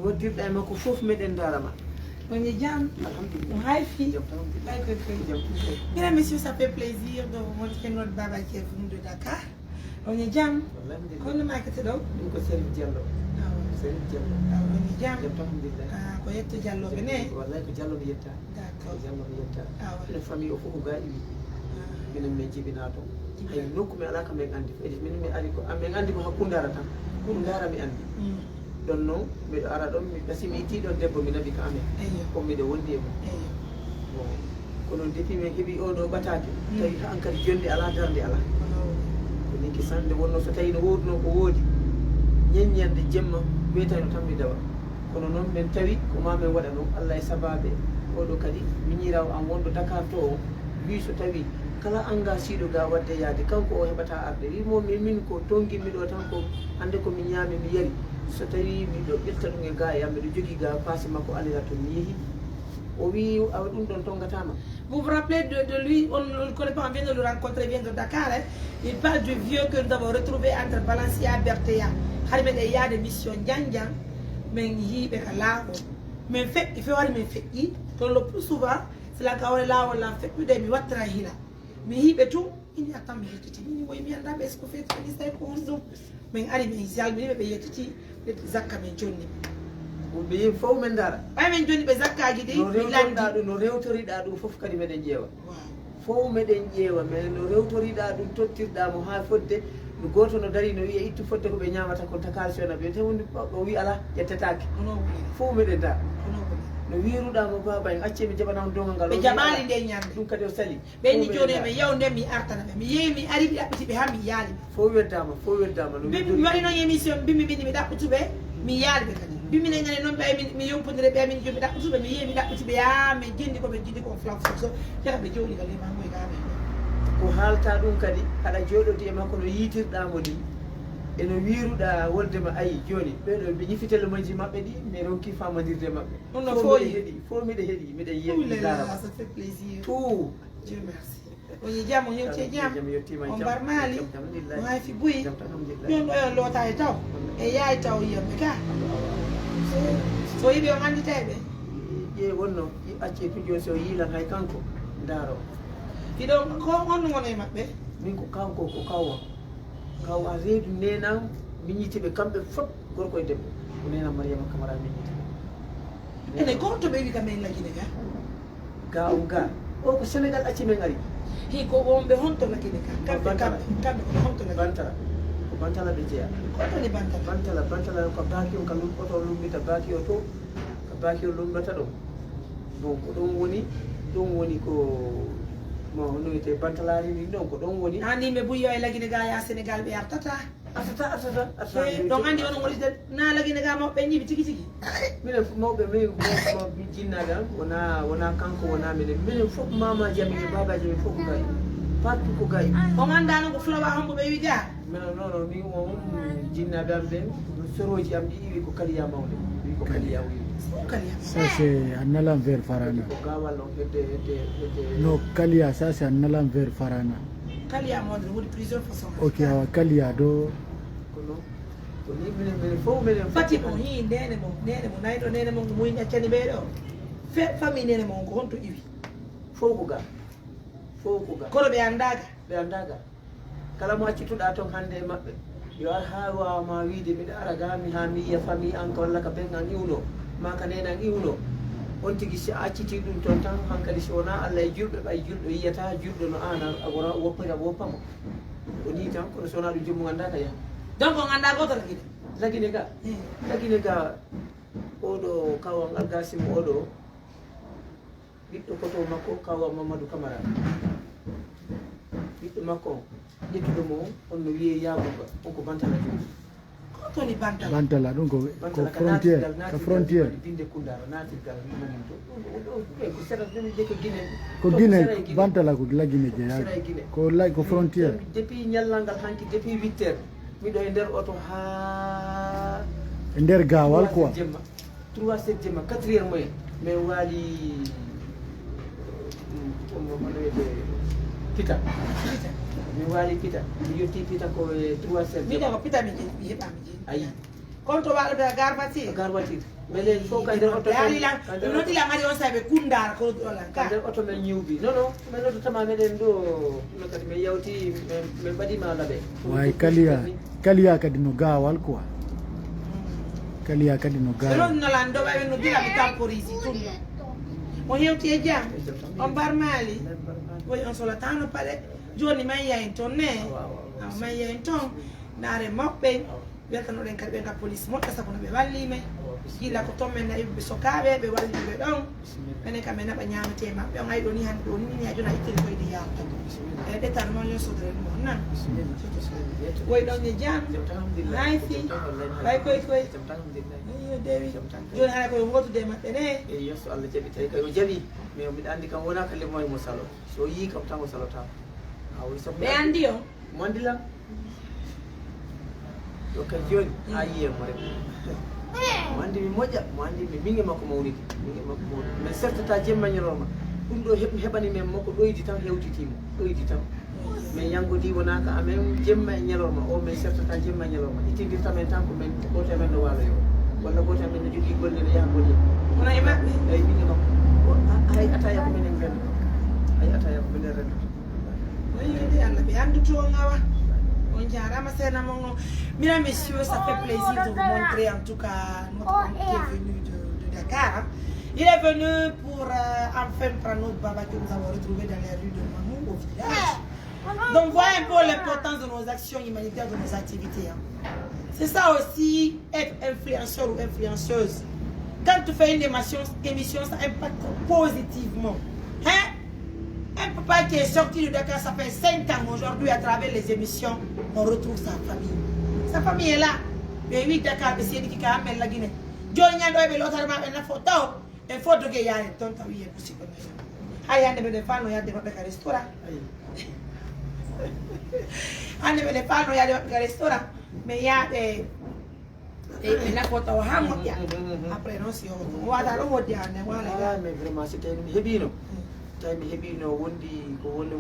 ودير دائما كفوف مدن دارما On est jam. Mesdames, messieurs, ça fait plaisir de vous montrer notre baba qui est venu de Dakar. On est jam. On est marqué là. ko Serigne Diallo Serigne Diallo On est jam. alhamdulillah Ah, ko yetto Diallo bene. wallahi ko Diallo mi yetta D'accord. Diallo mi yetta Ah, le famille o fof gaadi minen min jibina to ay nokku mi ala kam en andi fedi minen mi ari ko amen andi ko hakkundara tan kundara mi andi don non miɗo ara ɗon mi ɓasi mi itti ɗon debbo mi nabi ka amen ko miɗo wondi e mum bon kono depuis min heeɓi oɗo ɓatake tawi han kadi jonde ala darde ala ko ninki sande wonno so tawi no woduno ko woodi ñeññande jemma wiyetano tan mi dawa kono noon min tawi ko mamin waɗa noon allah e sababe oɗo kadi miñirawo am wonɗo Dakar to o wi so tawi kala engagé ɗo ga wadde yaade kanko o heɓata arde wimo min ko tongimmi ɗo tan ko hande ko mi ñaami mi yari so tawi miɗo ɓilta ɗum e ga yam miɗo jogui ga passe makko alira to mi yeehi o wi awa ɗum ɗon tongatama. Vous vous rappelez de lui, on ne le connaît pas, on vient de le rencontrer, il vient de Dakar. Hein. Il parle du vieux que nous avons retrouvé entre Balancia et Bertéa. Il y a des missions, mais il y a mais fait, il faut avoir mes fait, le plus souvent, c'est la carrière là, on l'a fait plus de mi watrahila. Mais il y a tout, il y a tant de choses, il y a tant de choses, il y a tant de choses, mais arrive ici, il y a tant de choses, ɓe yi fof men dara ɓaymen joni ɓe zakkaji ɗi no rewtoriɗa ɗum no rewtoriɗa ɗum fof kadi meɗen ƴeewa fof meɗen ƴeewa mais no rewtoriɗa ɗum tottirɗamo ha fodde no goto no dari no wiya ittu fodde ko ɓe ñamata ko takal sona ɓe te wonde o wi ala ƴettetake fof meɗen dara no wiruɗamo baba en acce mi jaɓanama dongal ngal ɓe jaɓali nde ñamde ɗum kadi o sali ɓenni joni mi yaw nde mi artana ɓe mi yeehi mi ari mi ɗaɓɓitiɓe ha mi yaali fof weddama no mi waɗi noon émission bimmi ɓinni mi ɗaɓɓituɓe mi yaaliɓe kadi bimine ngane noon ɓay mi yompodire ɓe min jomi ɗaɓɓituɓe mi yeehi mi ɗaɓɓitiɓe ya mi jendi koɓe jiɗi ko flaw so heka ɓe jooɗi kadi mangoye gaɓe ko haalta ɗum kadi haɗa jooɗodi e makko no yiitirɗamo ni eno wiruɗa woldema ayi joni ɓeɗo ɓe ñifitelle moji mabɓe ɗi mi ronki famadirde mabɓe ɗum no fooyi heeɗi fof miɗa heeɗi miɗa yeeɗiɗarama ça fait plaisir tout Dieu merci oyi jaam o yewti jaam o mbar maali o hayfi buyi ɗon ɗo yo loota e taw e yaay taw yiyamɓe ka so yiɓe o anditeɓe ƴe wonno acce tu joni so yiilan hay kanko daaro iɗo ko honno gono e maɓɓe min ko kanko ko kawam kaw a reedu nenam miñitiɓe kamɓe fof gorko e debbo ko nenam Mariama Camara miñiti ene goto ɓe wi kam en lagine ga ga o ga o ko Sénégal acci men ari hi ko wonɓe honto lagine ka kamɓe ko honto lagine bantara ko bantala ɓe jeeya kotoni bantala ko baki o ka oto lumbita baki o to ko baki o lumbata ɗo donc ko ɗon woni ko mo no wiyete bantalari ni ɗon ko ɗon woni andi ɓe buyo e lagine ga ya Sénégal ɓe artata donc andi onon gollita na lagine ga mawɓe ñiɓi tigui tigui minen mawɓe min jinnaɓe an wona kanko wona minen fof mamaji amin e babaji amin fof ko gayi partout ko gayi on andano ko Flowa hombo ɓe wi ga non min on jinnaɓe am ɓe soroji am ɗi wi ko kaliya mawɗe wi ko kaliya wi ça c'est un allant vers Farana ko gawal on hedde no kaliya ça c'est un allant vers Farana kaliya mawɗe woni plusieurs façons ok awa kaliya ɗo ko ni minen fof minen fati on yi nene mo nayɗo nene mo moyi ñaccani ɓeɗo famille nene mo ko honto iwi fof ko ga kono ɓe andaga kala mo accituɗa toon hande e maɓɓe yo ar ha wawama wiide mbiɗa ara ga mi ha mi yiya famille an ka walla ka ɓen an iwno ma ka nene an iwno on tigui si a acciti ɗum toon tan hankkadi si wona Allah e julɓe ɓay julɗo yiyata julɗo no an a woppari a woppamo ko ni tan kono so wona ɗum jommu ganda ka yaha donc on anda goto lagine ga oɗo kawa Algasimo oɗo ɓiɗɗo koto makko kawa Mamadou Camara ɓiɗɗo makko on ƴettuɗo mo on no wiye Yabuba on ko bantala joni kotoni bantala ɗum ko frontiére dinde kundara natirgal manin to ko serat ɗum de ko Guinée bantala ko lagine jeeya ko frontiére depuis ñallal ngal hanki depuis 8 heures miɗo e nder oto ha e nder gawal quoi jemma 3 jemma 4 heures moyen mais waali ono wiyete pita mi waali pita mi yetti pita ko e 3 miɗa ko pita mi heɓami ayi konto waɗo ɓe gar voiture gar voiture mais len fof kay nder auto alilan notila ngadi on saɓe kundara ko ɗolan ka nder auto men ñiwbi non non min noddotama meɗen ɗo no kadi min yawti min mbaɗima laɓe way kaliya kadi no gawal quoi kaliya kadi no gawal non nolan ɗo ɓaɓe no dila ɓe tamporisi tunno o hewti e jam on mbar maali woy on solatano paɗe joni man yahin toon ne man yahin toon naare moɓɓe weltanoɗen kadi ɓe ga police moƴƴa sabu no ɓe wallime gila ko toon men nayiɓe sokaɓe ɓe walliɓe ɗon minen kam ɓe naɓa ñamete maɓɓe on ayi ɗo ni hande ɗo ni ni a joni a ittiri koyde yawta eyi ɗettan moon yo sodre mon nan woy ɗon e jam hayfi way koy yo dewi joni hana koye wotude maɓɓe ne eyi yesso Allah jaaɓi tawi kay o jaaɓi mais mbiɗa andi kam wona kalle moye mo salo so yii kam tan o salotama ɓe andi o mo andi lan ɗo kay joni ha yiyemo rek mo andi mi moƴƴa mo andi mi minge makko mawnidi min sertata jemma ñalawma ɗum ɗo heɓani men makko ɗoydi tan hewtitima ɗoydi tan min yanggodi wona ka amen jemma e ñalawma o min sertata jemma e ñalawma ittidirta men tan ko men goto men no waalo yo walla goto men no jogui golle ne yaha golle wona e maɓɓe eyyi minge makko hay ataya ko minen rendu hay ataya ko minen rendu oyide Allah ɓe anduto ngawa on jarama sena mon mesdames, messieurs, ça fait plaisir de vous montrer en tout cas notre homme qui est venu de Dakar. Il est venu pour enfin prendre notre baba que nous avons retrouvé dans les rues de Mamou au village. Donc voilà un peu l'importance de nos actions humanitaires, de nos activités. Hein. C'est ça aussi être influenceur ou influenceuse. Quand tu fais une émission, ça impacte positivement. Hein? Un papa qui est sorti de Dakar, ça fait 5 ans aujourd'hui, à travers les émissions, on retrouve sa famille. Sa famille est là. Mais oui, Dakar, c'est qui a amené la Guinée. Johnny a doit l'autre une photo. Une photo que y a un temps, oui, est possible. Il y a des femmes, il y a des restaurants. Il y a des femmes, il y a des restaurants. Mais il y a des. Et photo, après, non, si on va dans le dire, mais vraiment, c'était une hébino. tawi mi heeɓino wondi ko woni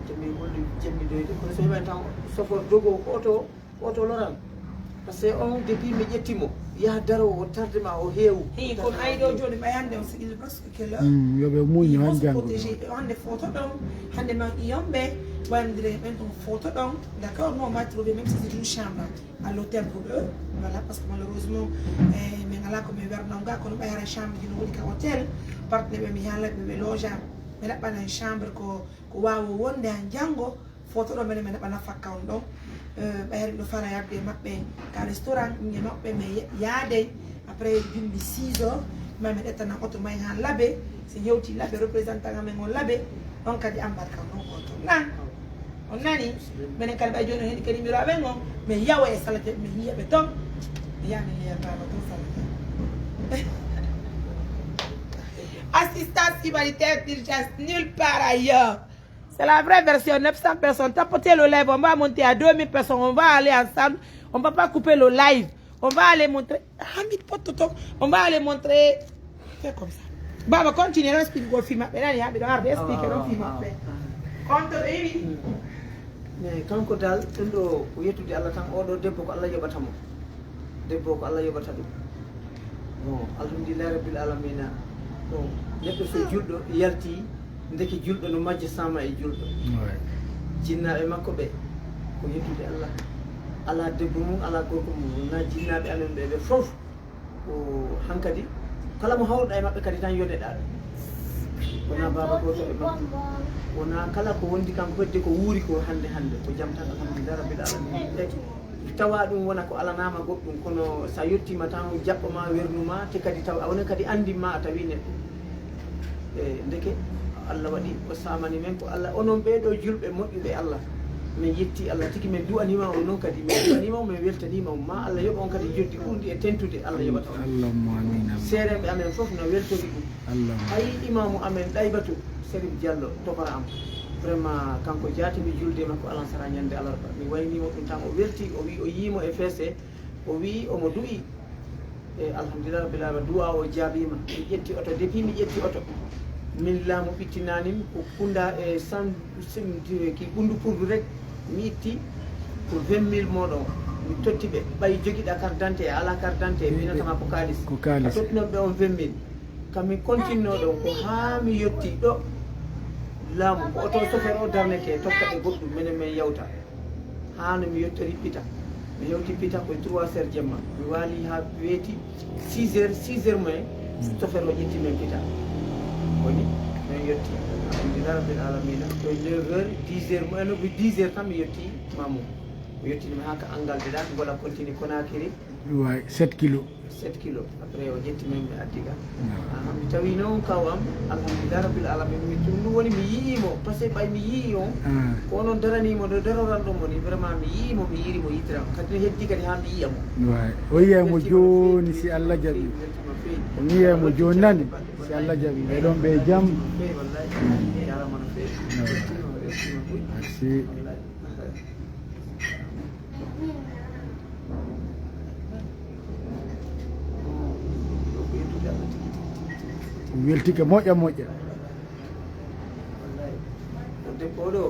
tomi woni jemmidoyde kono so heɓani tan sofo dogo ko oto loran par ce que on depuis mi ƴettimo yaha daro o tardema o heewu kono ayi ɗo joni ɓay hande on sigil parce que là yoɓe muñi han janggo hande photo ɗon hande ma yomɓe wandire ɓen ɗum photo ɗon d' accord nous on va trouver même si c'est une chambre à l'hôtel pour eux voilà parce que malheureusement min ala komi wernon ga kono ɓayara chambre ji no woni ka hôtel partenaire ɓe mi halaɓe ɓe loja mi laɓɓana chambre ko wawa wonde han janggo photo ɗo mene mi laɓana fakka on ɗon ɓayre ɗo fara yabde maɓɓe ka restaurant ɓingue maɓɓe mi yaade après jumbi 6 heures mami ɗettana auto may ha laaɓe so yewti laaɓe représentant amen o laaɓe on kadi embarquant non auto nan on nani minen kadi ɓay joni hen kadi mbiro amen o mi yawa e salate mi yiyaɓe toon mi yaha mi yiyatama toon salate assistance humanitaire d'urgence nulle part ailleurs. C'est la vraie version, 900 personnes. Tapotez le live, on va monter à 2000 personnes, on va aller ensemble. On ne va pas couper le live. On va aller montrer. On va aller montrer. Fais comme ça. Bon, on va continuer à expliquer le film. Maintenant, il y a des expliquer le film. Mais kanko dal ɗum ɗo ko yettude Allah tan oɗo debbo ko Allah yoɓata mo debbo ko Allah yoɓata ɗum bon alhamdulillah rabbil alamina bon neɗɗo so julɗo yalti ndeke julɗo no majja sama e julɗo jinnaɓe makko ɓe ko yettude Allah ala debbo mum ala gorko mum na jinnaɓe amen ɓe fof ko hankadi kala mo hawruɗa e maɓɓe kadi tan yoneɗa ɗum wona baba goto e makko wona kala ko wondi kanko hedde ko wuuri ko hande ko jam tan alhamdulillah rabbil alamin tawa ɗum wona ko alanama goɗɗum kono sa yettima tan jaɓɓoma wernuma te kadi taw wona kadi andinma a tawi neɗɗo e ndeke Allah waɗi o samani men ko Allah onon ɓeɗo julɓe moƴƴuɓe Allah min yetti Allah tigi min du'anima on noon kadi min du'anima o min weltanima ma Allah yoɓa on kadi joddi ɓurde e tentude Allah yoɓata on seereɓe amen foof no weltori ɗum ayi imamu amen ɗaybatu Serif Diallo tokora am vraiment kanko jaatiɓe julde makko alansara ñande alarba mi waynimo ɗum tan o welti o wi o yiimo e feese o wi omo du'i e alhamdulillah rabbil alamin du'a o jaabima mi ƴetti oto depuis mi ƴetti oto min laamu ɓittinanim ko kunda e ki ɓundu pourdu rek mi itti ko 20 000 moɗon mi totti ɓe ɓay jogiɗa carte d'identité ala carte d'identité winatama ko kalis ko kalis a tottinon ɓe on 20 000 kammi continue ɗon ko ha mi yetti ɗo laamu ko auto chauffeur o darnete tokka ɓe goɗɗum minen min yawta ha no mi yettori pita mi hewti pita koye 3 heures jemma mi waali ha weeti 6 heures moyen chauffeur o ƴetti men pita woni min yetti alhamdulillah rabbil alamina koye 9 heures 10 heures moyen no ko 10 heures tan mi yetti mamou mi yettinimi ha ka Angalde ɗa gola continue Conakry way 7 kilos 7 kilos après o ƴetti men mi addiga mi tawi noon kaw am alhamdulillah rabbil alamin mi ɗum woni mi yiimo par ce que ɓay mi yii on ko onon daranimo ɗo daroran ɗon woni vraiment mi yiimo mi yirimo yitiram kadi no heddi kadi ha mi yiyamo way o yiyamo joni si Allah jaɓi o yiyamo joni nani si Allah jaɓi ɓeɗon ɓe jaam fewi wallahi jarama no fewi merci weltike moƴƴa moƴƴa debbo ɗo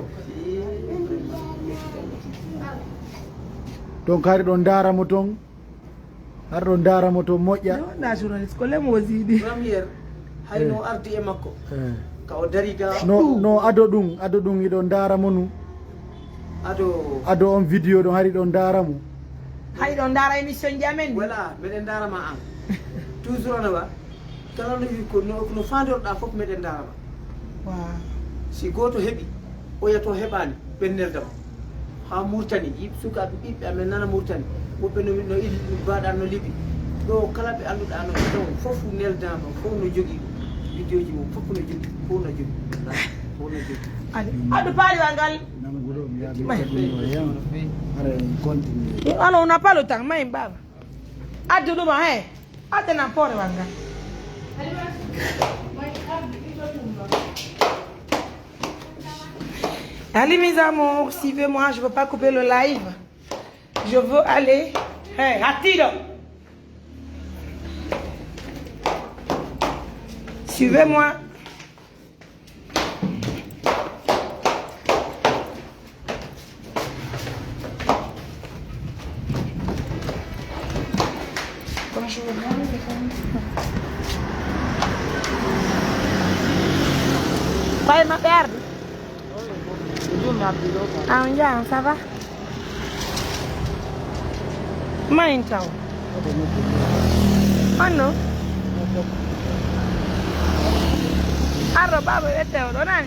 donc hari ɗon daramo toon har ɗon daramo toon moƴƴa wonɗa journaliste ko lemo wasiɗi premiére hayno ardi e makko ka o dari ga no ado ɗum iɗon daramo nu ado on vidéo ɗon hari ɗon daramo hay ɗon dara émission ji amen voilà meɗen darama an toujours ana wa kala no wi ko no fandorɗa fof meɗen darama si goto heeɓi o yato heɓani ɓenneldam ha murtani sukaɓe ɓiɓɓe amen nana murtani woɓɓe no mbaɗa no liɓi ɗo kala ɓe annduɗa no ɗon fof neldama fof no jogui vidéo ji mum fof no jogui fof no jogui fof no jogui aɗo paaliwa ngal continue alors on n'a pas le temps may baba addu ɗuma he addanan poorewa ngal Allez mes amours, suivez-moi, je ne veux pas couper le live. Je veux aller. Hey, Hatido. Suivez-moi. Bonjour. Vai ma perde. Ah, andiamo, ça va? Ma então? Ah, no? Arroba, bebete, non è?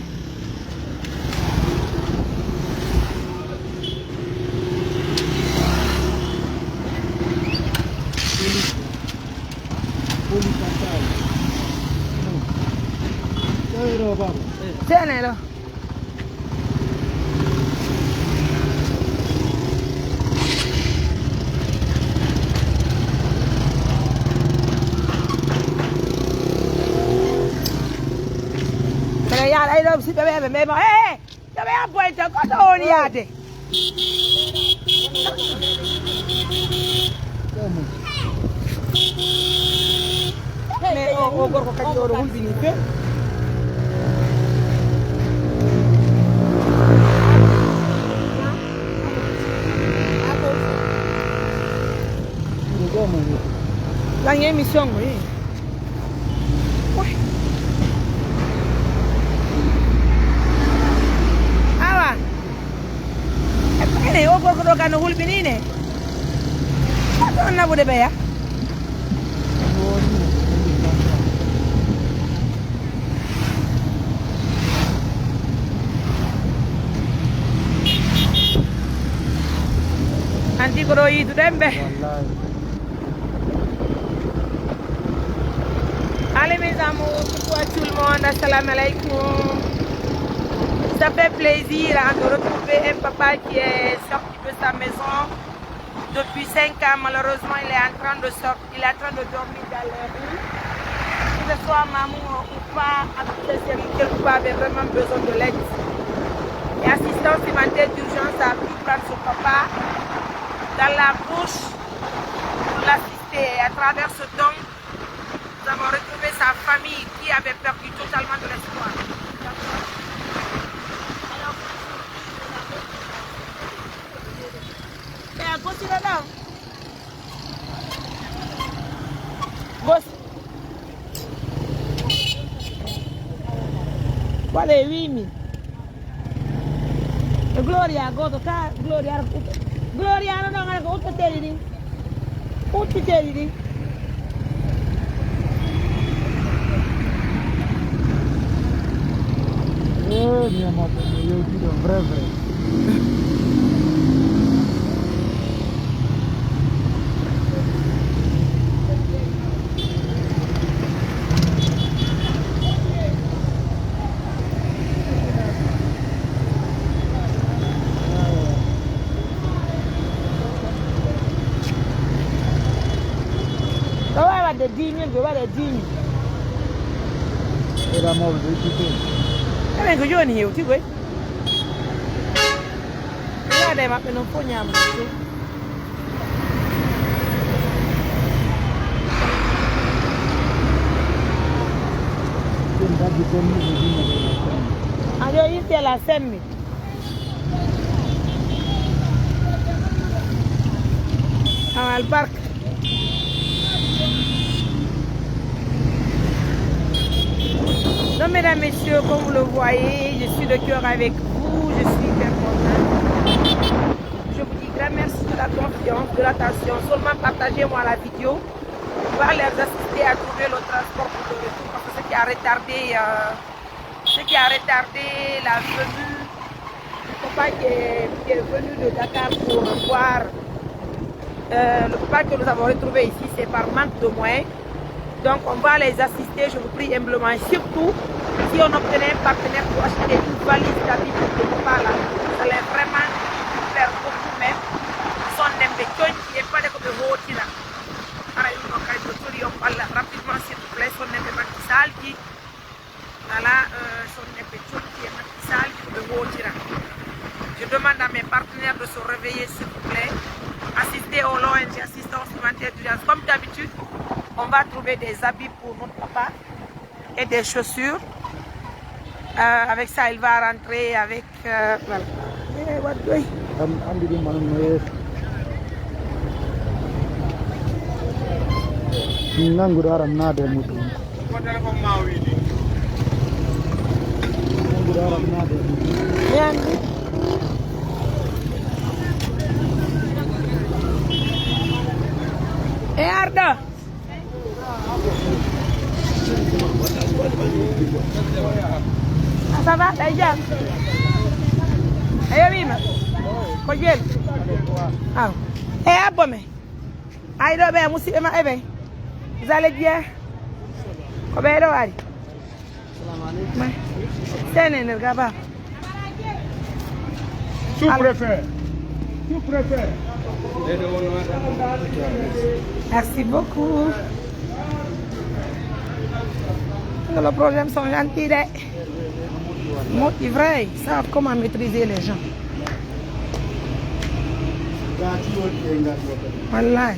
Tenelo. Ay, no, si bebe, bebe, yo me han puesto cosas bonitas. Me o gorgo kadi o hulbini pe. La émission, oui. O gorko ɗo ka no hulɓinine ato on naɓude ɓeya anti ko ɗo yiituɗen ɓe allez mes amours, coucou à tout le monde, assalamu alaikum. Ça fait plaisir de retrouver un papa qui est sorti de sa maison depuis 5 ans. Malheureusement, il est en train de sortir, il est en train de dormir dans les rues. Que ce soit maman ou pas, avec ses héritiers ou pas, avait vraiment besoin de l'aide. Et assistance humanitaire d'urgence a pu prendre son papa dans la bouche pour l'assister. Et à travers ce don, nous avons retrouvé sa famille qui avait perdu totalement de l'espoir. Continue là. waɗe 8000 e gloria goto ka gloria gloria no ɗon ko uttoteɗi ɗi uttiteɗi ɗi mi amaɓe mi yewtiɗo vrai vrai de 10 000, je vois les 10 000. Et la mort de l'équité. Eh bien, que je n'ai pas, tu vois. Regardez, ma peine, on peut n'y avoir. Allez, il y a la scène. À le parc. Donc, mesdames, messieurs, comme vous le voyez, je suis de cœur avec vous, je suis très contente. Je vous dis grand merci de la confiance, de l'attention. Seulement partagez-moi la vidéo. On va les assister à trouver le transport pour le retour parce que ce qui a retardé la venue du papa qui est venu de Dakar pour voir le papa que nous avons retrouvé ici, c'est par manque de moyens. Donc on va les assister, je vous prie humblement, surtout si on obtenait un partenaire pour acheter une valise d'habits pour le papa là, ça allait vraiment faire beaucoup même. Son embêton qui n'est pas de comme le là. Rapidement s'il vous plaît, son embêton qui voilà, son embêton qui est matissal qui est le je demande à mes partenaires de se réveiller s'il vous plaît, assister au l'ONG, assistance humanitaire d'urgence. Comme d'habitude, on va trouver des habits pour notre papa et des chaussures. Avec ça, il va rentrer avec... voilà. Et Arda. Ça va, déjà? Ayo Mima. Kojel. Ah. Eh abome. Aïdo be musi ema ebe. Vous allez bien? Kobelo wari. Salam alaikum. Sene nergaba. Sous-préfet. Sous-préfet. Merci beaucoup. Les problèmes sont gentils. Motivés, ils savent comment maîtriser les gens. Voilà.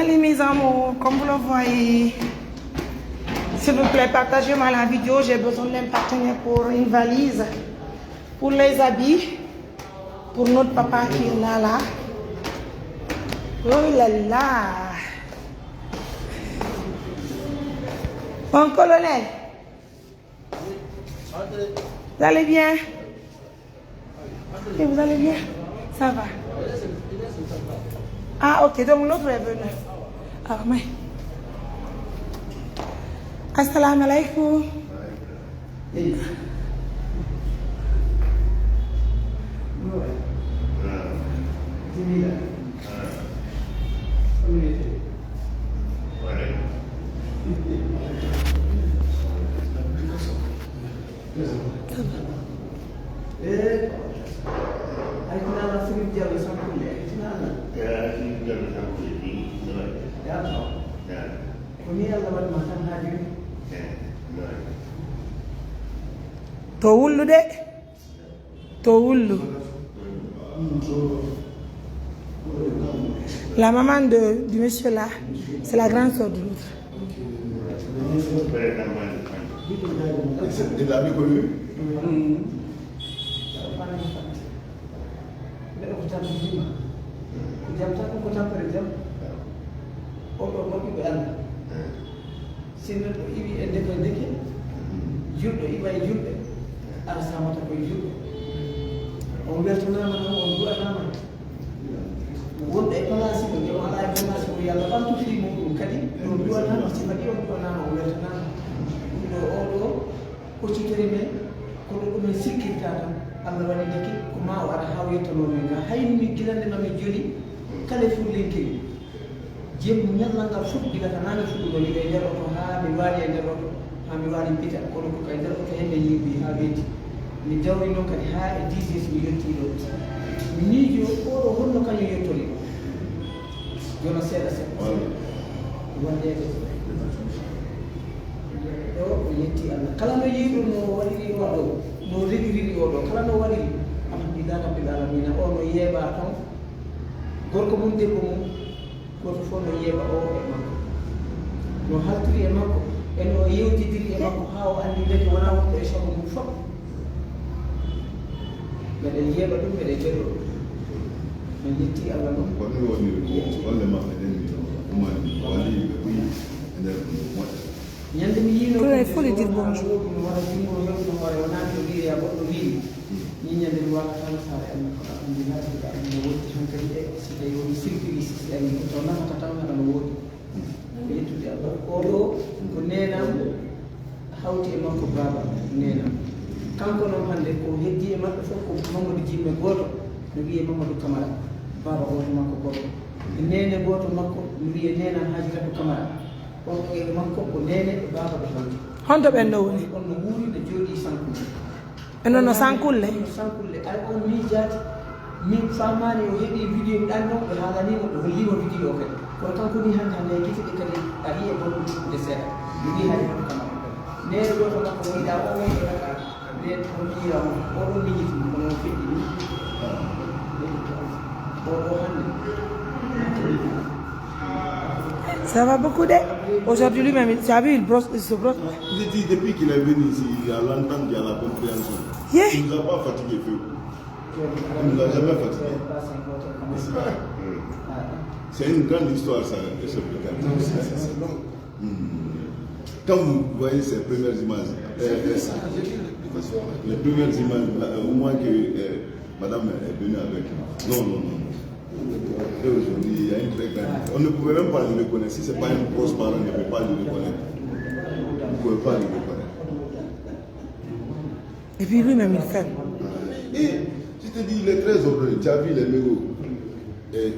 Les mes amours, comme vous le voyez, s'il vous plaît, partagez-moi la vidéo. J'ai besoin d'un partenaire pour une valise, pour les habits, pour notre papa qui est là. Oh là là. Bon colonel, vous allez bien? Et vous allez bien? Ça va. Ah ok, donc l'autre est venu. Ah mais. Assalamu alaikum. Towulu de Towulu. La maman du monsieur là, c'est la grande sœur de l'autre. Il l'avait connu. oɗo moƴƴuɓe Allah si neɗɗo iwi e ndeke ndeke julɗo iwa e julɓe ala samata koye julɓe on weltanama noon on duwanama wonɗo e place mo ƴew ala e place mo yo Allah ɓamtu fi muɗum kadi on duwanama si waɗi on duwanama on weltanama ɗum ɗo oɗo ɓoccitori men kono ɗumen sikkirta tan Allah waɗi ndeke ko ma o ara ha yettanomen ga hayni mi gilande mami joli kala fullenkiri jemmu ñallal ngal fof gila ta nane fuɗɗuɗo yiɓe nder oto ha mi waali e nder oto ha mi waali pita kono ko kay nder oto hemɓe yiɓi ha ɓeeti mi dawri noon kadi ha e 10 heures mi yettiɗo mi miijo oɗo holno kañum yettori jono seeɗa seeɗa wandede ɗo o yetti Allah kala no yiiɗo no waɗiri oɗo no reɗiriri oɗo kala no waɗiri alhamdulillah rabbil alamina o no yeeɓa ton gorko mum debbo mum goto fof no yeeɓa o e makko no haltiri e makko eno yewtidiri e makko ha o andi ndeke wona wonɗo e sogo mum fof mbeɗen yeeɓa ɗum mbeɗe jeɗo ɗum min yetti Allah noon kono woniri ko golle maɓɓe ɗen umani wali ɓe ɓuyi e nder moƴƴa ñande mi yino il faut lui dire bonjour no wara jummo yewɗo hoore wonani to wiiri ya goɗɗo wiiri ni ñande mi wakatano saare allah ko alhamdulillah rabbil alamin no wotti tan kadi e si tawi woni sirkiri si ari to nafata tan haɗa no woodi ko yettude Allah oɗo ko nenam hawti e makko baba nenam kanko noon hannde ko heddi e maɓɓe fof ko Mamadou Djimé goto no wiye Mamadou Camara baba oto makko goto e nene goto makko no wiye nenam Hajiratu Camara on e makko ko nene e baba ɗo hawti honto ɓen ɗo woni on no wuuri no jooɗi sankude e noon no sankulle sankulle ay on miijaati min famani o heeɓi vidéo mi ɗan noon ɓe haalanimo ɓe hollimo vidéo o kadi kono kanko ni hannde hannde e gite ɗe kadi a yi e bonɗum ɗuɗɗude seeɗa mi wi hay hoto Camara nene goto makko o yiɗa o woni Dakar nden on yiirama oɗo miñiti kono on feƴƴi ni oɗo hannde ça va beaucoup de aujourd'hui lui-même tu as vu il se brosse j'ai dit depuis qu'il est venu ici il y a l'entente il y a la compréhension il nous a pas fatigué feu il nous a jamais fatigué c'est une grande histoire ça ce Brigadier quand vous voyez ces premières images les premières images au moins que madame est venue avec non et aujourd'hui il y a une très grande on ne pouvait même pas le reconnaître si c'est pas un proche parent on ne peut pas le reconnaître on ne pouvait pas le reconnaître et puis lui-même il fait et je te dis il est très ordonné tu as vu les mégots et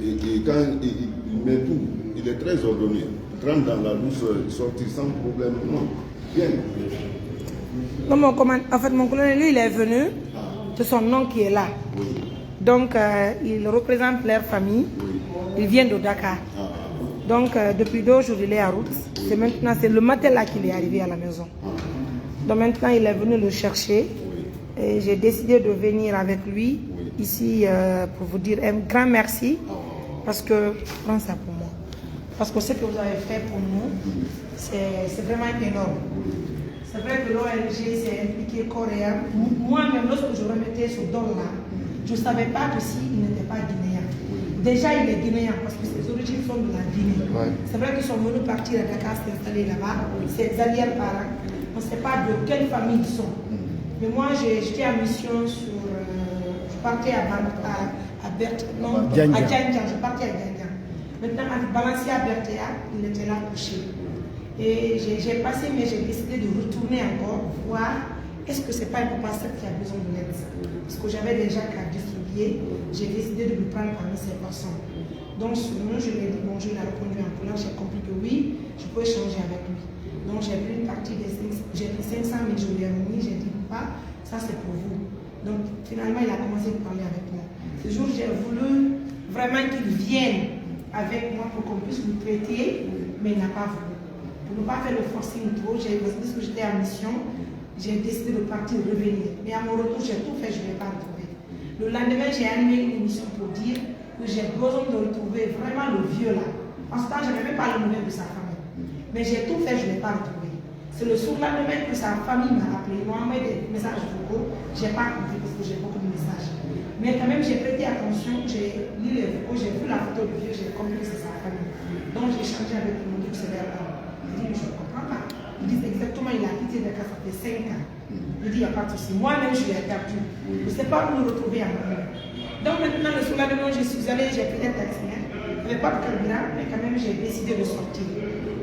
quand il met tout il est très ordonné il rentre dans la douce sortir sans problème non bien non mon commande en fait mon colonel lui il est venu c'est son nom qui est là oui. Donc, il représente leur famille. Il vient de Dakar. Donc, depuis 2 jours, il est en route. C'est maintenant, c'est le matin là qu'il est arrivé à la maison. Donc, maintenant, il est venu le chercher. Et j'ai décidé de venir avec lui ici pour vous dire un grand merci. Parce que, prends ça pour moi. Parce que ce que vous avez fait pour nous, c'est vraiment énorme. C'est vrai que l'ONG s'est impliquée coréen. Moi-même, lorsque je remettais ce don-là, je ne savais pas que s'il n'était pas guinéen. Déjà, il est guinéen parce que ses origines sont de la Guinée. C'est vrai qu'ils sont venus partir à Dakar, s'installer là-bas. Ses arrière-parents. On ne sait pas de quelle famille ils sont. Mais moi, j'étais en mission sur... je partais à Djanjan. Je partais à Djanjan. Maintenant, à Balancia Berthéa, il était là couché. Et j'ai passé, mais j'ai décidé de retourner encore, voir est-ce que ce n'est pas un papa seul qui a besoin de l'aide. Parce que j'avais déjà qu'à distribuer, j'ai décidé de le prendre parmi ces personnes. Donc, nous, je lui ai dit bonjour, il a répondu en couleur, j'ai compris que oui, je peux échanger avec lui. Donc, j'ai pris une partie des 500 000, je lui ai remis, j'ai dit papa, ça c'est pour vous. Donc, finalement, il a commencé à parler avec moi. Ce jour, j'ai voulu vraiment qu'il vienne avec moi pour qu'on puisse lui traiter, mais il n'a pas voulu. Pour ne pas faire le forcing trop, parce que j'étais en mission, j'ai décidé de partir, revenir. Mais à mon retour, j'ai tout fait, je ne l'ai pas retrouvé. Le lendemain, j'ai animé une émission pour dire que j'ai besoin de retrouver vraiment le vieux là. En ce temps, je n'avais pas le numéro de sa famille. Mais j'ai tout fait, je ne l'ai pas retrouvé. C'est le surlendemain que sa famille m'a appelé, ils m'ont envoyé des messages vocaux. Je n'ai pas compris parce que j'ai beaucoup de messages. Mais quand même, j'ai prêté attention, j'ai lu les photos, j'ai vu la photo du vieux, j'ai compris que c'est sa famille. Donc j'ai échangé avec lui, mon Dieu, c'est leur homme. Il dit, mais je ne comprends pas. Ils disent exactement, il a quitté Dakar, ça fait 5 ans. Il dit, il n'y a pas de souci. Moi-même, je l'ai perdu. Je ne sais pas où me retrouver en Europe. Donc maintenant, le soulagement, je suis allée, j'ai pris un taxi. Il n'y avait pas de carburant, mais quand même, j'ai décidé de sortir.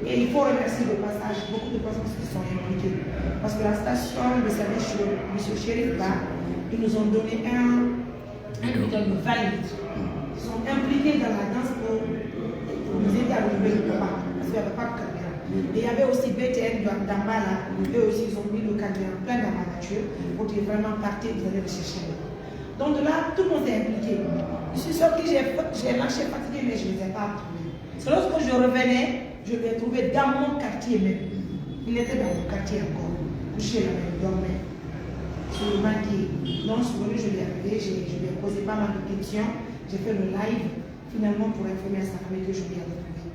Et il faut remercier de passage beaucoup de personnes qui sont impliquées. Parce que la station de service chez M. Chérif, ils nous ont donné un bidon de 20 litres. Ils sont impliqués dans la danse pour nous aider à retrouver le papa. Parce qu'il n'y avait pas de carburant. Et il y avait aussi BTN d'Ambala. Eux aussi, ils ont mis le carburant plein dans ma voiture pour qu'ils vraiment partir, ils allaient le chercher. Donc de là, tout le monde s'est impliqué. Je suis sortie, j'ai marché fatigué, mais je ne les ai pas trouvés. C'est lorsque je revenais, je l'ai trouvé dans mon quartier même. Il était dans mon quartier encore, couché là, il dormait. Sur le banquier. Donc souvent, je l'ai arrivé, je lui ai posé pas mal de questions. J'ai fait le live, finalement, pour informer à sa famille que je lui ai retrouvé.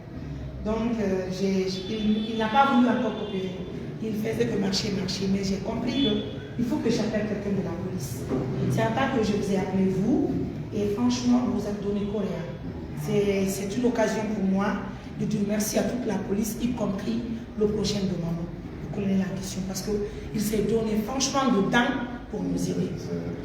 Donc, il n'a pas voulu encore coopérer. Il faisait que marcher, mais j'ai compris qu'il faut que j'appelle quelqu'un de la police. C'est en tant que je vous ai appelé vous, et franchement, vous êtes donné coréen. C'est une occasion pour moi de dire merci à toute la police, y compris le prochain de maman, pour connaître la question, parce qu'il s'est donné franchement de temps pour nous aider.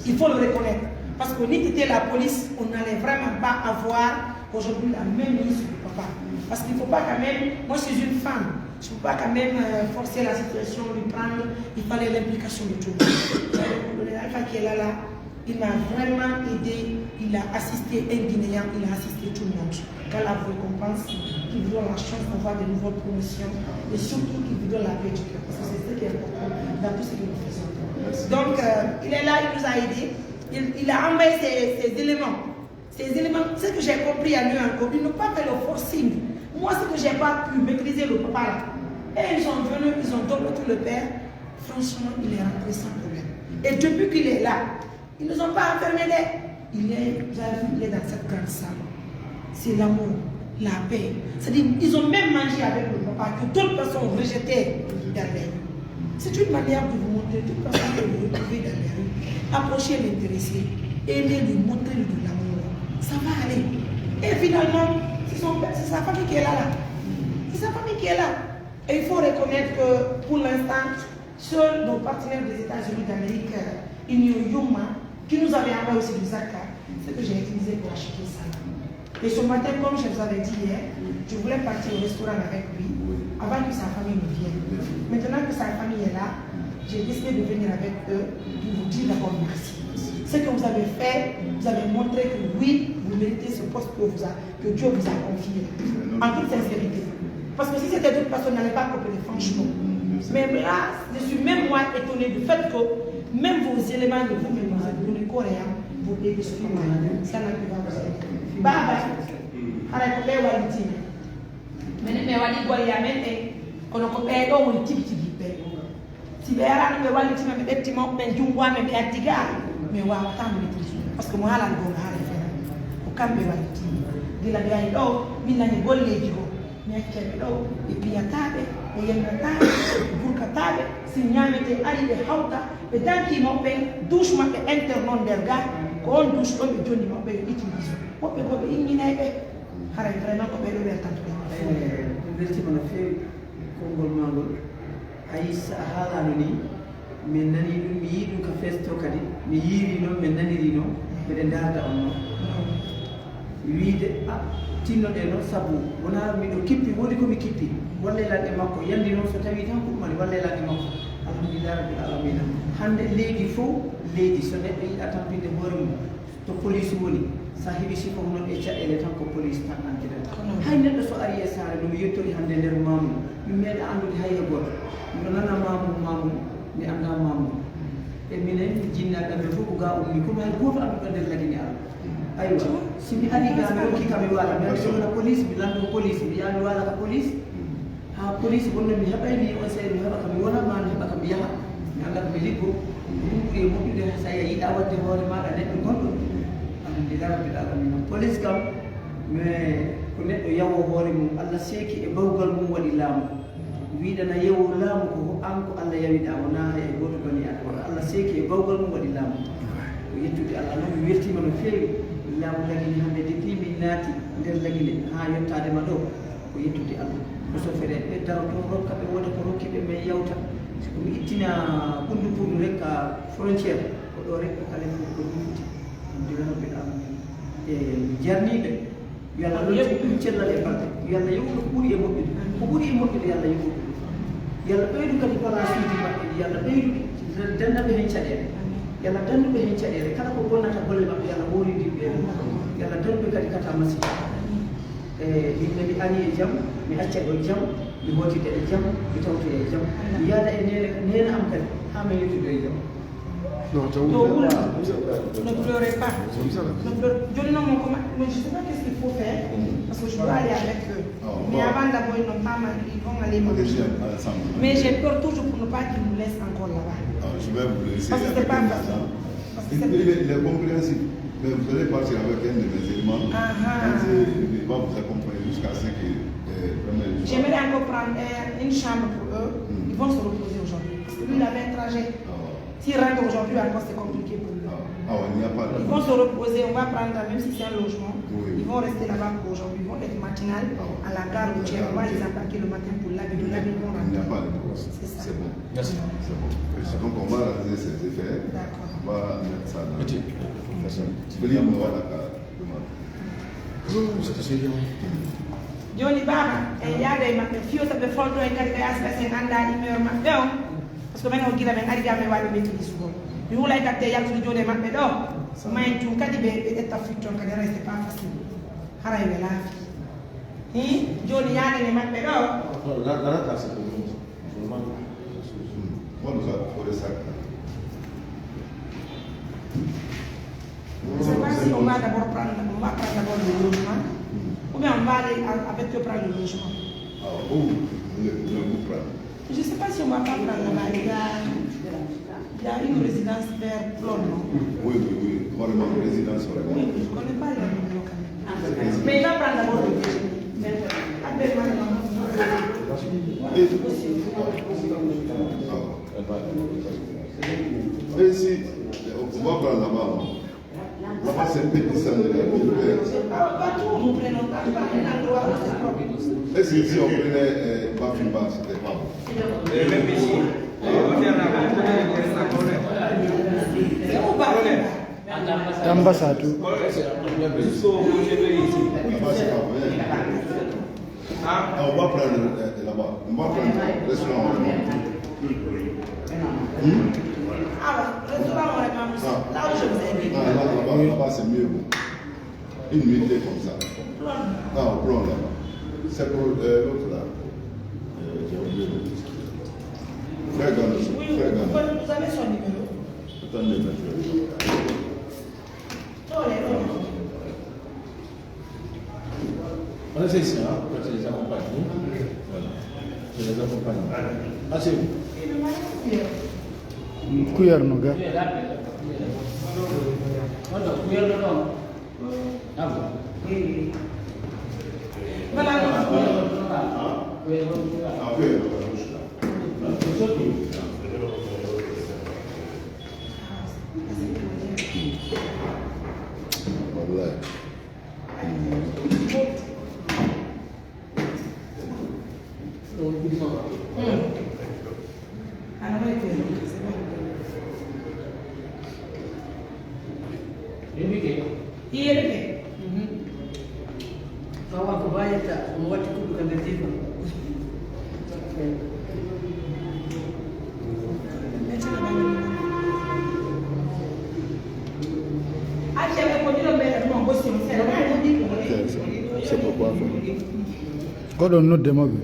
Il faut le reconnaître, parce que ni était la police, on n'allait vraiment pas avoir aujourd'hui la même mise sur le papa. Parce qu'il ne faut pas quand même, moi je suis une femme, je ne peux pas quand même forcer la situation, lui prendre, il fallait l'implication de tout le monde. Le Alpha qui est là, il m'a vraiment aidé, il a assisté un Guinéen, il a assisté tout le monde. Quand la récompense, qui vous donne la chance d'avoir de nouvelles promotions et surtout qui vous donne la paix du cœur, parce que c'est ce qui est important dans tout ce que nous faisons. Donc il est là, il nous a aidés, il a envoyé ces éléments. Ces éléments, ce que j'ai compris à lui encore, ils n'ont pas fait le forcing. Moi, ce que je n'ai pas pu maîtriser le papa là, et ils sont venus, ils ont donné tout le père, franchement, il est rentré sans problème. Et depuis qu'il est là, ils ne nous ont pas enfermés. Il est dans cette grande salle. C'est l'amour, la paix. C'est-à-dire, ils ont même mangé avec le papa que d'autres personnes ont rejeté dans les rues. C'est une manière de vous montrer, toute personne que vous retrouvez dans les rues, approchez l'intéressé, aimez-lui, montrez-lui de l'amour. Ça va aller. Et finalement, c'est sa famille qui est là. C'est sa famille qui est là. Et il faut reconnaître que pour l'instant, seuls nos partenaires des États-Unis d'Amérique, Union Yuma, qui nous avait envoyé aussi du Zaka, c'est que j'ai utilisé pour acheter ça. Et ce matin, comme je vous avais dit hier, je voulais partir au restaurant avec lui avant que sa famille ne vienne. Maintenant que sa famille est là, j'ai décidé de venir avec eux pour vous dire d'abord merci. Ce que vous avez fait, vous avez montré que oui, vous méritez ce poste que Dieu vous a confié. En toute sincérité. Parce que si c'était d'autres personnes, n'allaient pas coopérer, franchement. Mais là, je suis même moi étonné du fait que même vos éléments de vous-même, vous avez donné coréen, vous devez suivre. Ça n'a pas vous aider. Baba, arrête de faire mais wali gwa ya mete kono ko be do mo tibi tibi be si be ara no wali tibi be timo be jungwa me be atiga me wa tam be tibi parce que mo hala go hala fe o kambe wali tibi dila be ay do minna ni golle jigo me ke do e biya tabe e yenda tabe burka tabe si nyamete ari be hawta be danki mo be douche ma be internon derga ko on douche do be joni mo be utilise mo be ingina be xara vraiment ko be do be tanto converti mana fewi konngol magol hay sa haalano ni min nani ɗum mi yii ɗum ka festo kadi mi yiiri noon min naniri noon mbiɗe darda on noon wiide tinnoɗe noon sabu wona miɗo kippi woni komi kippi wallelanɗe makko yandi noon so tawi tan ko ɗumani wallelanɗe makko alhamdulillah rabbil alamina hande leydi fof leydi so neɗɗo yiɗa tampinde hoore mum to police woni sa heeɓi siko hono ɓe caɗele tan ko police tan andirata hay neɗɗo so ari e saare ɗum yettori hande nder mamum mi meeɗa andude hay e goto miɗo nana mamum mi anda mamum e minen jinnaɗe ɓe fof ko ga ummi kono hay goto anduɗo nder ladini Allah aywa si mi ari ga mi hokki kam mi wala mi waɗi sogona police mi lanndo police mi yaha mi wala ka police ha police bonno mi heɓayni on sey mi heɓa kam mi wona ma mi heɓa kam mi yaha mi anda ko mi liggo ɗum ɓuri e moƴƴude sa yiɗa wadde hoore maɗa neɗɗo gonɗo alhamdulillah rabbil alamina police kam mais ko neɗɗo yawo hoore mum Allah seeki e bawgal mum waɗi laamu wiɗana yewo laamu ko an ko Allah yawiɗa wona e goto bani adama Allah seeki e bawgal mum waɗi laamu yettude Allah noon mi weltima no feewi laamu lagini hannde depuis min naati nder lagine haa yettadema ɗo ko yettude Allah no sofere ɓe daroto rokka ɓe woda ko rokki ɓe men yawta siko mi ittina ɓundu puudu rek ka frontiére ko ɗo rek kala ko ɗumfuti ndiwanoɓe ɗam e jarniɓe yo Allah lolti ɗum cellal e balɗe yo Allah yoɓuɗo ko ɓuuri e moƴƴude ko ɓuuri e moƴƴude yo Allah yoɓuɗo yo Allah ɓeydu kadi place uji maɓɓe yo Allah ɓeydu dandaɓe hen caɗele yo Allah danduɓe hen caɗele kala ko bonnata golle maɓɓe yo Allah woridiɓe yo Allah danduɓe kadi kata masiba yimɓe mi ani e jaam mi acca ɗo jaam mi hootide e jaam mi tawtoye e jaam mi yaada e nena am kadi ha mi yettude e jaam ne pleurez pas. Je ne sais pas qu'est-ce qu'il faut faire parce que je dois aller avec eux. Mais avant d'abord, ils n'ont pas mal, ils vont aller manger. Mais j'ai peur toujours pour ne pas qu'ils nous laissent encore là-bas. Je vais vous laisser. Parce que c'est pas facile. Il est compréhensible. Mais vous allez partir avec un de mes éléments. Il va vous accompagner jusqu'à ce que j'aimerais encore prendre une chambre pour eux. Ils vont se reposer aujourd'hui. Parce que lui, il avait un trajet. S'il rentre aujourd'hui, encore c'est compliqué pour lui. Ils vont se reposer, on va prendre, même si c'est un logement, ils vont rester là-bas pour aujourd'hui. Ils vont être matinal à la gare routière. On va les embarquer le matin pour laver. De laver, ils vont rentrer. Il n'y a pas de cause. C'est bon. Merci. C'est bon. Donc on va réaliser ces effets. D'accord. On va mettre ça dans le. Joni baba e yaade maɓɓe fiyota ɓe folto en kadi ko yasɓe sen anda humeur maɓɓe o par ce que min o gila men ari ga men waɗi méttiɗi sugol mi hulay kadi te yaltude joni e maɓɓe ɗo mayen tun kadi ɓe ƴetta fitton kadi ara c'est pas facile haray ɓe laafi joni yaade e maɓɓe ɗo je ne sais pas si on va d'abord prendre le logement ou bien on va aller avec eux prendre le logement. Je ne sais pas si on va pas prendre là-bas. Il y a une résidence vers Plon, non? Oui. Vraiment, une résidence vraiment. Oui, je ne connais pas le nom quand même. Mais il va prendre d'abord le déjeuner. Et si on va prendre là-bas, là-bas c'est un petit centre de la ville. Nous prenons pas un endroit où c'est propre. Et si on prenait Bafimba, c'était pas bon. Même ici, C'est où Bafimba? Tambasatu. Là-bas c'est pas vrai. On va prendre là-bas. On va prendre le restaurant. Restaurant, là où je vous ai dit. Là-bas c'est mieux. Une nuitée comme ça. On prend là-bas. C'est pour l'autre là. J'ai oublié le titre. Frère Gandhi. Oui, vous avez son numéro. Attendez, monsieur. on a fait ça, je les accompagne. Voilà. Je les accompagne. Ah, c'est vous. Kuyar no ga. C'est pourquoi. God on not them.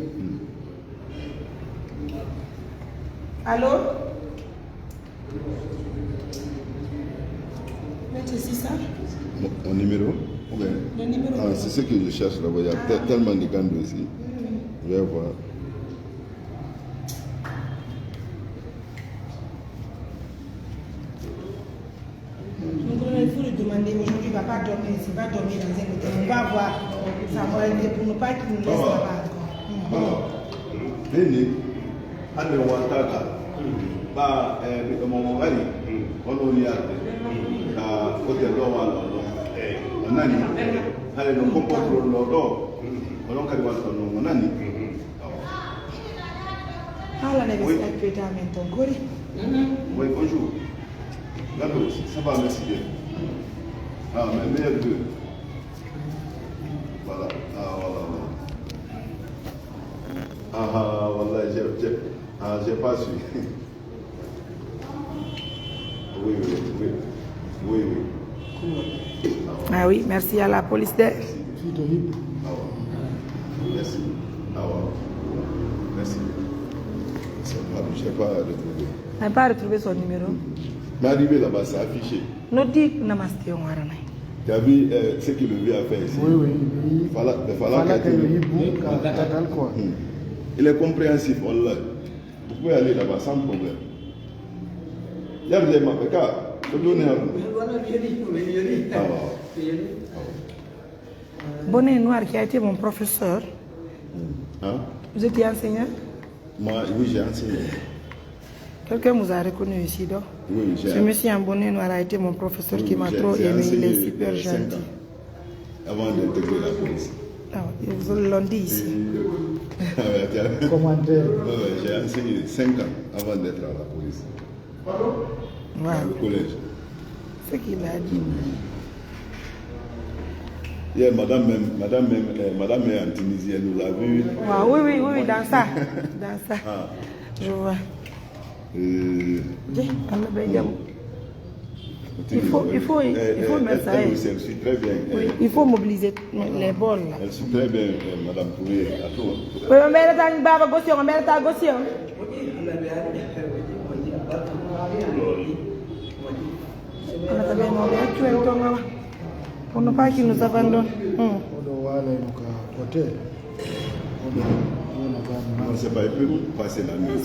Allô? C'est ça? Mon numéro? Okay. Le numéro. Ah, c'est ce que je cherche là-bas. Il y a tellement de gants aussi. Je vais voir. Donc il faut lui demander aujourd'hui, il ne va pas dormir ici, il va dormir dans un hôtel. On va voir sa volonté pour ne pas qu'il nous laisse là-bas encore. Nini, ande wataka ba mongongani ono liate hôtel ɗo wala o nani hade no comportol ɗo ɗo oɗon kadi wonta noon o nani haalane ɓe sappeta men ton gori oui bonjour Galo, ça va merci bien ah mais meilleur deux voilà ah voilà j'ai pas su oui ah oui merci à la police de merci merci je n'ai pas retrouvé. Je n'ai pas retrouvé son numéro. Mais arrivé là-bas, c'est affiché. Nous dit Namaste, on va ramener. Tu as vu ce que le vieux a fait ici? Oui. Il est compréhensif, on l'a. Vous pouvez aller là-bas sans problème. Il y a des mapékas. Bonnet Noir qui a été mon professeur. Hein? Vous étiez enseignant? Moi, oui, j'ai enseigné. Quelqu'un vous a reconnu ici, donc? Oui, j'ai. Ce monsieur en bonnet noir a été mon professeur qui m'a trop aimé, il est super gentil. Avant d'intégrer la police. Ah, ils vous l'ont dit ici. Commentaire. J'ai enseigné 5 ans avant d'être à la police. Wow. Au collège. Ce qu'il a dit. Yeah, madame est en Tunisie, elle nous a vu. Wow, oui, dans ça. Dans ça. Ah. Je vois. Il faut mettre ça. Elle suit très bien. Oui, il faut mobiliser les bols. Elle suit très bien, madame Poulet, à tout. Oui, on met le baba gaution, on met le gaution. Pour ne pas qu'il nous abandonne. On ne sait pas, il peut passer la nuit.